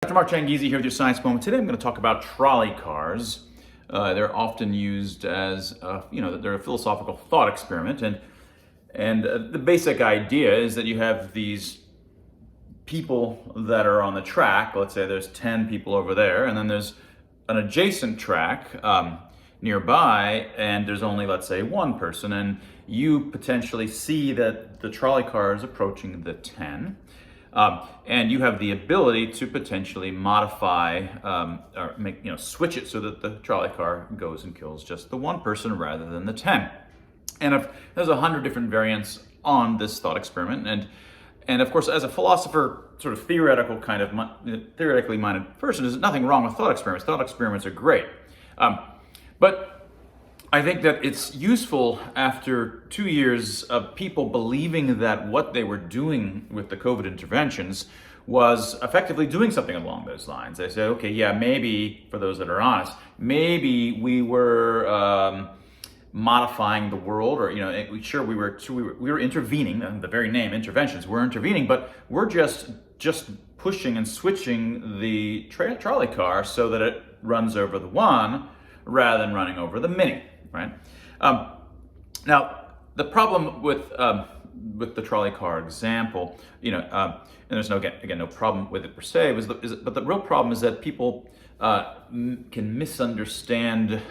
Dr. Mark Changizi here with your Science Moment. Today I'm going to talk about trolley cars. They're often used as, they're a philosophical thought experiment. And the basic idea is that you have these people that are on the track. Let's say there's 10 people over there, and then there's an adjacent track nearby, and there's only, let's say, one person. And you potentially see that the trolley car is approaching the 10. And you have the ability to potentially modify or switch it so that the trolley car goes and kills just the one person rather than the 10. And if there's 100 different variants on this thought experiment, and of course, as a philosopher, sort of theoretically minded person, there's nothing wrong with thought experiments. Thought experiments are great, but I think that it's useful after 2 years of people believing that what they were doing with the COVID interventions was effectively doing something along those lines. They said, okay, yeah, maybe, for those that are honest, maybe we were modifying the world, or we were intervening. And the very name interventions, we're intervening, but we're just pushing and switching the trolley car so that it runs over the one rather than running over the many. Right. Now, the problem with the trolley car example, and there's no problem with it per se, but the real problem is that people can misunderstand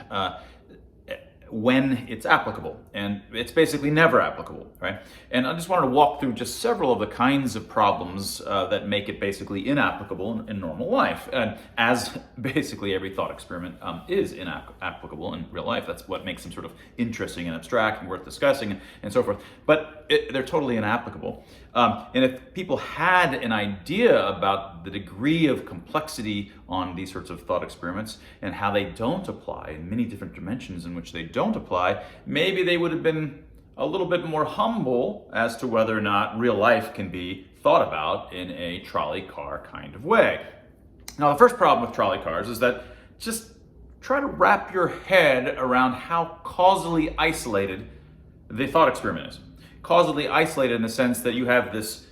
when it's applicable, and it's basically never applicable, right? And I just wanted to walk through just several of the kinds of problems that make it basically inapplicable in normal life, and as basically every thought experiment is inapplicable in real life. That's what makes them sort of interesting and abstract and worth discussing and so forth. But they're totally inapplicable. And if people had an idea about the degree of complexity on these sorts of thought experiments and how they don't apply in many different dimensions in which they don't apply, maybe they would have been a little bit more humble as to whether or not real life can be thought about in a trolley car kind of way. Now, the first problem with trolley cars is that just try to wrap your head around how causally isolated the thought experiment is. Causally isolated in the sense that you have this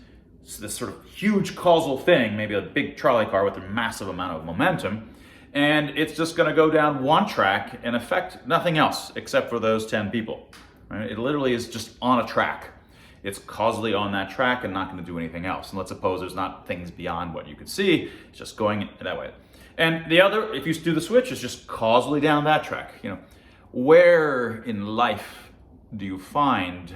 sort of huge causal thing, maybe a big trolley car with a massive amount of momentum, and it's just going to go down one track and affect nothing else except for those 10 people. Right? It literally is just on a track. It's causally on that track and not going to do anything else. And let's suppose there's not things beyond what you could see, it's just going that way. And the other, if you do the switch, is just causally down that track. Where in life do you find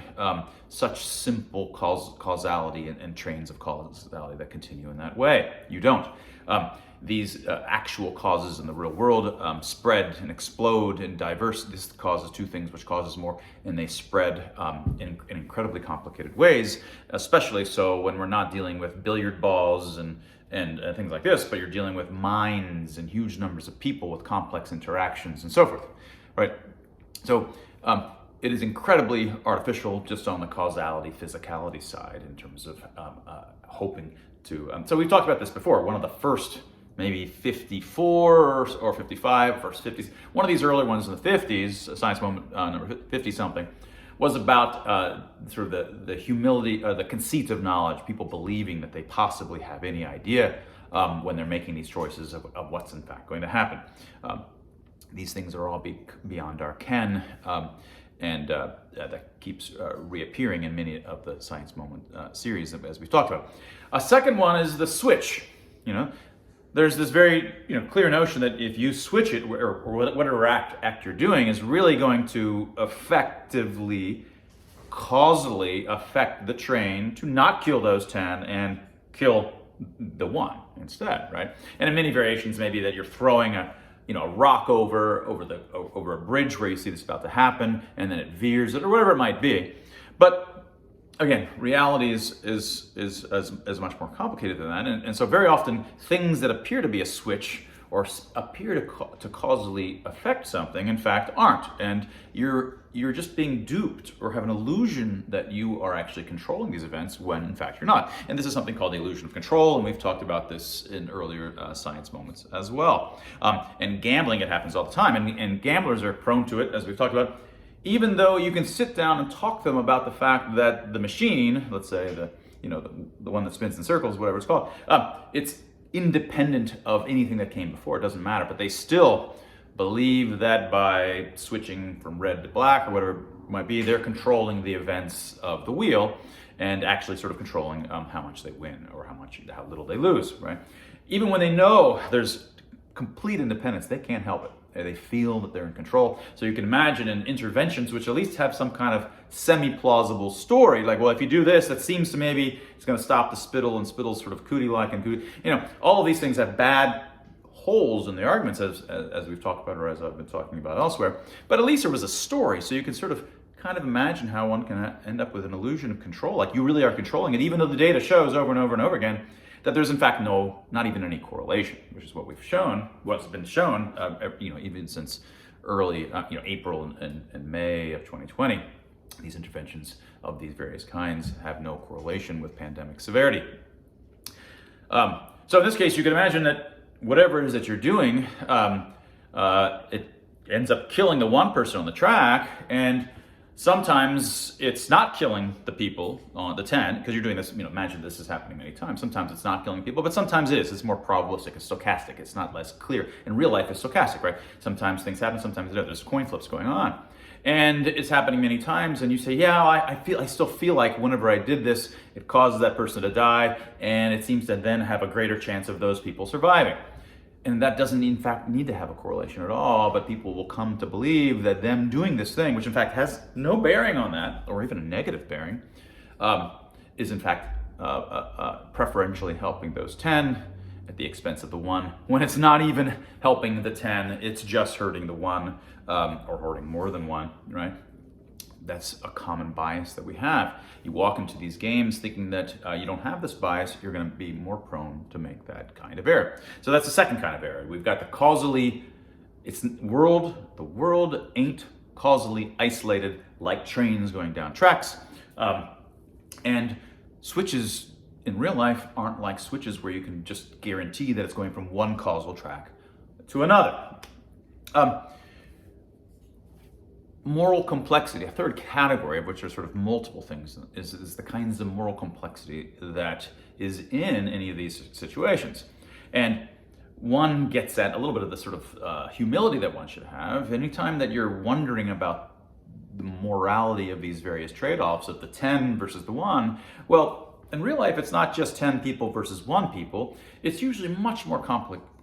such simple causality and trains of causality that continue in that way? You don't. These actual causes in the real world spread and explode and diverse. This causes two things, which causes more, and they spread in incredibly complicated ways, especially so when we're not dealing with billiard balls and things like this, but you're dealing with minds and huge numbers of people with complex interactions and so forth, right? So it is incredibly artificial just on the causality, physicality side in terms of hoping to. So we've talked about this before. One of the first, maybe 54 or 55, first 50s, one of these earlier ones in the 50s, Science Moment number 50-something, was about sort of the humility, the conceit of knowledge, people believing that they possibly have any idea when they're making these choices of what's in fact going to happen. These things are all beyond our ken. And that keeps reappearing in many of the Science Moment series, as we've talked about. A second one is the switch. There's this very clear notion that if you switch it, or whatever act you're doing is really going to effectively, causally affect the train to not kill those 10 and kill the one instead, right? And in many variations, maybe that you're throwing a rock over a bridge where you see this about to happen, and then it veers it, or whatever it might be. But again, reality is much more complicated than that, and so very often things that appear to be a switch or appear to causally affect something, in fact, aren't, and you're just being duped or have an illusion that you are actually controlling these events when in fact you're not. And this is something called the illusion of control, and we've talked about this in earlier Science Moments as well. And gambling, it happens all the time, and gamblers are prone to it, as we've talked about, even though you can sit down and talk to them about the fact that the machine, let's say the one that spins in circles, whatever it's called, independent of anything that came before. It doesn't matter, but they still believe that by switching from red to black or whatever it might be, they're controlling the events of the wheel and actually sort of controlling how much they win or how little they lose, right? Even when they know there's complete independence, they can't help it. They feel that they're in control. So you can imagine in interventions which at least have some kind of semi-plausible story, like, well, if you do this, that seems to maybe it's going to stop the spittle, and spittle's sort of cootie-like and cootie. All of these things have bad holes in the arguments, as we've talked about, or as I've been talking about elsewhere. But at least there was a story, so you can sort of kind of imagine how one can end up with an illusion of control, like you really are controlling it, even though the data shows over and over and over again that there's in fact not even any correlation, which is what's been shown, even since early, April and May of 2020. These interventions of these various kinds have no correlation with pandemic severity. So in this case, you can imagine that whatever it is that you're doing, it ends up killing the one person on the track, and sometimes it's not killing the people on the 10, because you're doing this, imagine this is happening many times. Sometimes it's not killing people, but sometimes it is. It's more probabilistic, it's stochastic, it's not less clear. In real life, it's stochastic, right? Sometimes things happen, sometimes they don't. There's coin flips going on. And it's happening many times, and you say, yeah, I still feel like whenever I did this, it causes that person to die, and it seems to then have a greater chance of those people surviving. And that doesn't in fact need to have a correlation at all, but people will come to believe that them doing this thing, which in fact has no bearing on that, or even a negative bearing, is in fact preferentially helping those 10 at the expense of the 1. When it's not even helping the 10, it's just hurting the 1, or hurting more than 1, right? That's a common bias that we have. You walk into these games thinking that you don't have this bias, you're going to be more prone to make that kind of error. So that's the second kind of error. We've got the the world ain't causally isolated like trains going down tracks. And switches in real life aren't like switches where you can just guarantee that it's going from one causal track to another. Moral complexity, a third category of which are sort of multiple things, is the kinds of moral complexity that is in any of these situations. And one gets at a little bit of the sort of humility that one should have. Anytime that you're wondering about the morality of these various trade-offs of the 10 versus the 1, well, in real life, it's not just 10 people versus 1 people. It's usually much more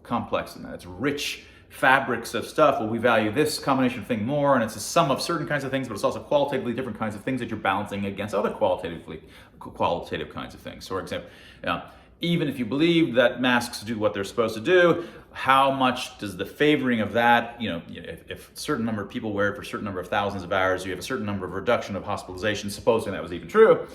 complex than that. It's rich fabrics of stuff. Well, we value this combination of thing more, and it's a sum of certain kinds of things, but it's also qualitatively different kinds of things that you're balancing against other qualitative kinds of things. So, for example, even if you believe that masks do what they're supposed to do, how much does the favoring of that, if a certain number of people wear it for a certain number of thousands of hours, you have a certain number of reduction of hospitalizations, supposing that was even true,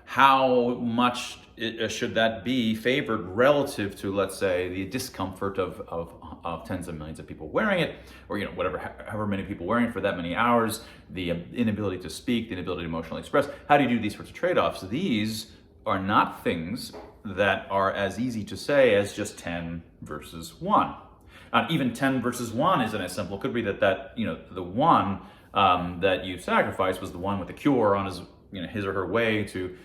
how much should that be favored relative to, let's say, the discomfort of tens of millions of people wearing it, or however many people wearing it for that many hours, the inability to speak, the inability to emotionally express. How do you do these sorts of trade-offs? These are not things that are as easy to say as just 10 versus 1. Even 10 versus 1 isn't as simple. It could be that the one that you sacrificed was the one with the cure on his or her way to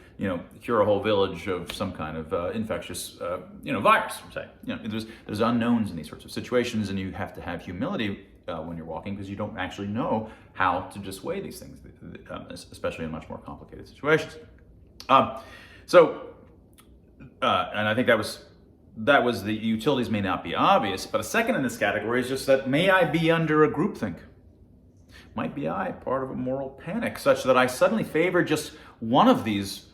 cure a whole village of some kind of infectious virus, say. There's unknowns in these sorts of situations, and you have to have humility when you're walking, because you don't actually know how to just weigh these things, especially in much more complicated situations. And I think that was the utilities may not be obvious, but a second in this category is just that may I be under a groupthink? Might be I part of a moral panic such that I suddenly favor just one of these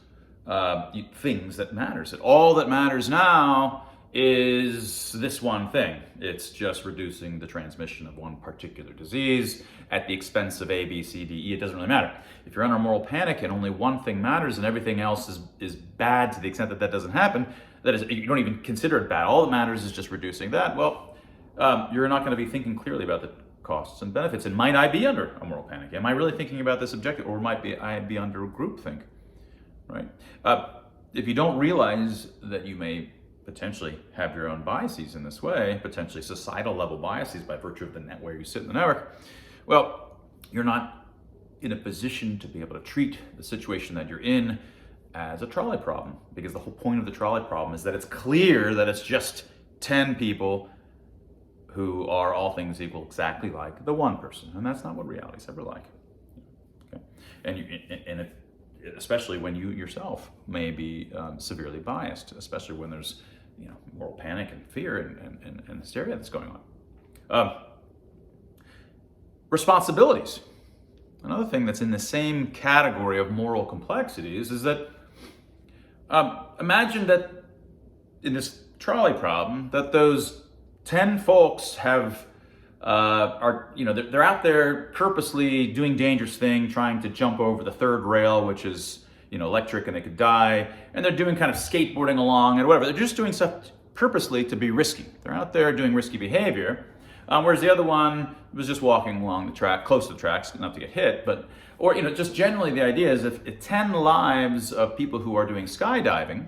things that matters. That all that matters now is this one thing. It's just reducing the transmission of one particular disease at the expense of A, B, C, D, E. It doesn't really matter. If you're under a moral panic and only one thing matters and everything else is bad to the extent that doesn't happen, that is, you don't even consider it bad. All that matters is just reducing that. Well, you're not going to be thinking clearly about the costs and benefits. And might I be under a moral panic? Am I really thinking about this objective, or might I be under a groupthink? Right? If you don't realize that you may potentially have your own biases in this way, potentially societal level biases by virtue of the net where you sit in the network, well, you're not in a position to be able to treat the situation that you're in as a trolley problem, because the whole point of the trolley problem is that it's clear that it's just 10 people who are all things equal exactly like the one person, and that's not what reality is ever like. Okay? And especially when you yourself may be severely biased, especially when there's moral panic and fear and hysteria that's going on. Responsibilities. Another thing that's in the same category of moral complexities is that imagine that in this trolley problem, that those 10 folks they're out there purposely doing dangerous thing, trying to jump over the third rail, which is electric and they could die, and they're doing kind of skateboarding along and whatever. They're just doing stuff purposely to be risky. They're out there doing risky behavior, whereas the other one was just walking along the track, close to the tracks, not to get hit, or just generally the idea is if 10 lives of people who are doing skydiving,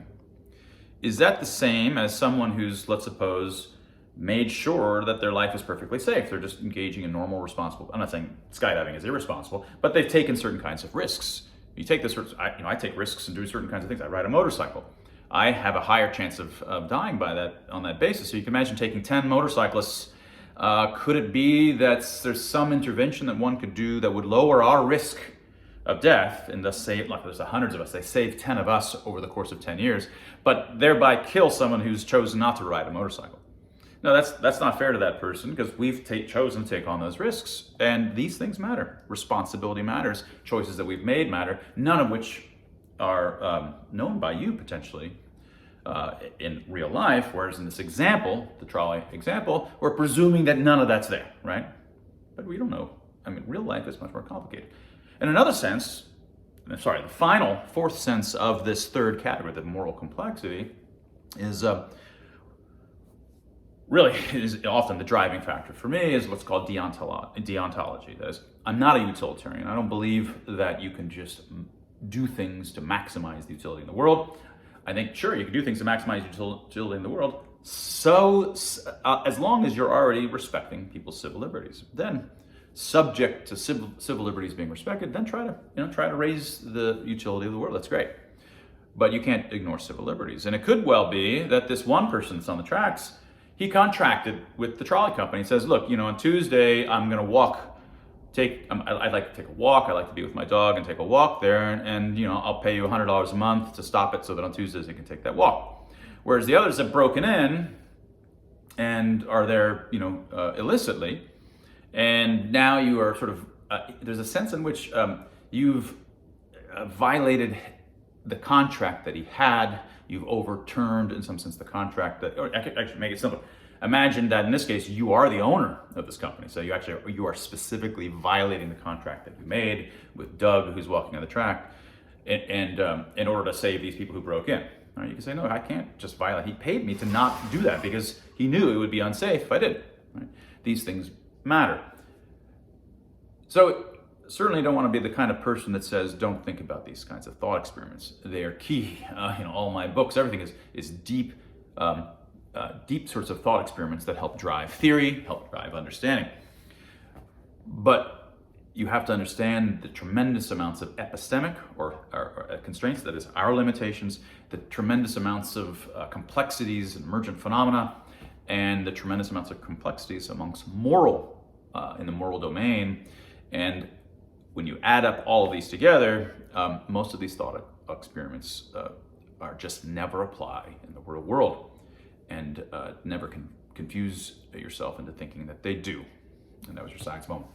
is that the same as someone who's, let's suppose, made sure that their life is perfectly safe? They're just engaging in normal, responsible, I'm not saying skydiving is irresponsible, but they've taken certain kinds of risks. You take this, I take risks and do certain kinds of things. I ride a motorcycle. I have a higher chance of dying on that basis. So you can imagine taking 10 motorcyclists. Could it be that there's some intervention that one could do that would lower our risk of death and thus save, like there's hundreds of us, they save 10 of us over the course of 10 years, but thereby kill someone who's chosen not to ride a motorcycle? No, that's not fair to that person, because we've chosen to take on those risks. And these things matter. Responsibility matters. Choices that we've made matter, none of which are known by you potentially in real life, whereas in this example, the trolley example, we're presuming that none of that's there, right? But we don't know. I mean, real life is much more complicated. In another sense, the final, fourth sense of this third category, the moral complexity, is really is often the driving factor for me is what's called deontology. That is, I'm not a utilitarian. I don't believe that you can just do things to maximize the utility in the world. I think, sure, you can do things to maximize utility in the world, so as long as you're already respecting people's civil liberties. Then, subject to civil liberties being respected, then try to raise the utility of the world. That's great. But you can't ignore civil liberties. And it could well be that this one person that's on the tracks, he contracted with the trolley company. He says, look, on Tuesday, I'm going to I'd like to take a walk. I like to be with my dog and take a walk there. And I'll pay you $100 a month to stop it so that on Tuesdays they can take that walk. Whereas the others have broken in and are there, illicitly. And now you are sort of, there's a sense in which you've violated the contract that he had. You've overturned, in some sense, the contract or I could actually make it simple. Imagine that in this case, you are the owner of this company. So you are specifically violating the contract that you made with Doug, who's walking on the track, and in order to save these people who broke in. All right, you can say, no, I can't just violate. He paid me to not do that because he knew it would be unsafe if I did. Right? These things matter. So certainly don't want to be the kind of person that says, don't think about these kinds of thought experiments. They are key. All my books, everything is deep, deep sorts of thought experiments that help drive theory, help drive understanding. But you have to understand the tremendous amounts of epistemic or constraints, that is our limitations, the tremendous amounts of complexities and emergent phenomena, and the tremendous amounts of complexities amongst in the moral domain. And when you add up all of these together, most of these thought experiments are just never apply in the real world, and never confuse yourself into thinking that they do. And that was your science moment.